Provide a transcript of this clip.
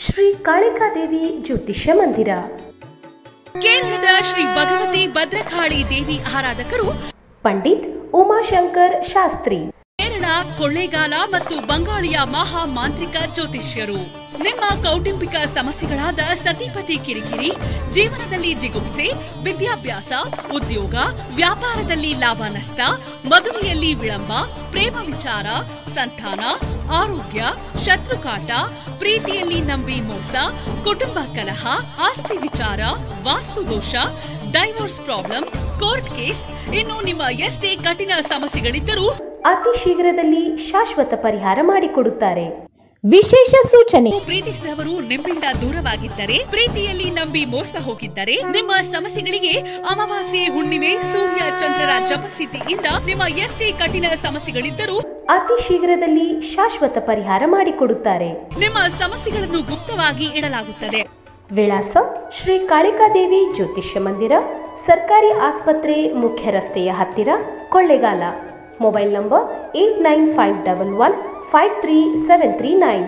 ಶ್ರೀ ಕಾಳಿಕಾದೇವಿ ಜ್ಯೋತಿಷ್ಯ ಮಂದಿರ. ಕೇರಳದ ಶ್ರೀ ಭಗವತಿ ಭದ್ರಕಾಳಿ ದೇವಿ ಆರಾಧಕರು ಪಂಡಿತ್ ಉಮಾಶಂಕರ್ ಶಾಸ್ತ್ರಿ. ಕೇರಳ ಕೊಳ್ಳೇಗಾಲ ಮತ್ತು ಬಂಗಾಳಿಯ ಮಹಾ ಮಾಂತ್ರಿಕ ಜ್ಯೋತಿಷ್ಯರು. ನಿಮ್ಮ ಕೌಟುಂಬಿಕ ಸಮಸ್ಯೆಗಳಾದ ಸತಿಪತಿ ಕಿರಿಕಿರಿ, ಜೀವನದಲ್ಲಿ ಜಿಗುಪ್ಸೆ, ವಿದ್ಯಾಭ್ಯಾಸ, ಉದ್ಯೋಗ, ವ್ಯಾಪಾರದಲ್ಲಿ ಲಾಭ ನಷ್ಟ, ಮದುವೆಯಲ್ಲಿ ವಿಳಂಬ, ಪ್ರೇಮ ವಿಚಾರ, ಸಂತಾನ, ಆರೋಗ್ಯ, ಶತ್ರುಕಾಟ, ಪ್ರೀತಿಯಲ್ಲಿ ನಂಬಿ ಮೋಸ, ಕುಟುಂಬ ಕಲಹ, ಆಸ್ತಿ ವಿಚಾರ, ವಾಸ್ತುದೋಷ, ಡೈವೋರ್ಸ್ ಪ್ರಾಬ್ಲಮ್, ಕೋರ್ಟ್ ಕೇಸ್, ಇನ್ನು ನಿಮ್ಮ ಎಷ್ಟೇ ಕಠಿಣ ಸಮಸ್ಯೆಗಳಿದ್ದರೂ ಅತಿ ಶೀಘ್ರದಲ್ಲಿ ಶಾಶ್ವತ ಪರಿಹಾರ ಮಾಡಿಕೊಡುತ್ತಾರೆ. ವಿಶೇಷ ಸೂಚನೆ: ಪ್ರೀತಿಸಿದವರು ನಿಮ್ಮಿಂದ ದೂರವಾಗಿದ್ದರೆ, ಪ್ರೀತಿಯಲ್ಲಿ ನಂಬಿ ಮೋಸ ಹೋಗಿದ್ದರೆ, ನಿಮ್ಮ ಸಮಸ್ಯೆಗಳಿಗೆ ಅಮಾವಾಸ್ಯೆ, ಹುಣ್ಣಿಮೆ, ಸೂರ್ಯ ಚಂದ್ರರ ಜಪಸ್ಥಿತಿಯಿಂದ ನಿಮ್ಮ ಎಷ್ಟೇ ಕಠಿಣ ಸಮಸ್ಯೆಗಳಿದ್ದರೂ ಅತಿ ಶೀಘ್ರದಲ್ಲಿ ಶಾಶ್ವತ ಪರಿಹಾರ ಮಾಡಿಕೊಡುತ್ತಾರೆ. ನಿಮ್ಮ ಸಮಸ್ಯೆಗಳನ್ನು ಗುಪ್ತವಾಗಿ ಇಡಲಾಗುತ್ತದೆ. ವಿಳಾಸ: ಶ್ರೀ ಕಾಳಿಕಾದೇವಿ ಜ್ಯೋತಿಷ್ಯ ಮಂದಿರ, ಸರ್ಕಾರಿ ಆಸ್ಪತ್ರೆ, ಮುಖ್ಯ ರಸ್ತೆಯ ಹತ್ತಿರ, ಕೊಳ್ಳೇಗಾಲ. Mobile number 8951153739.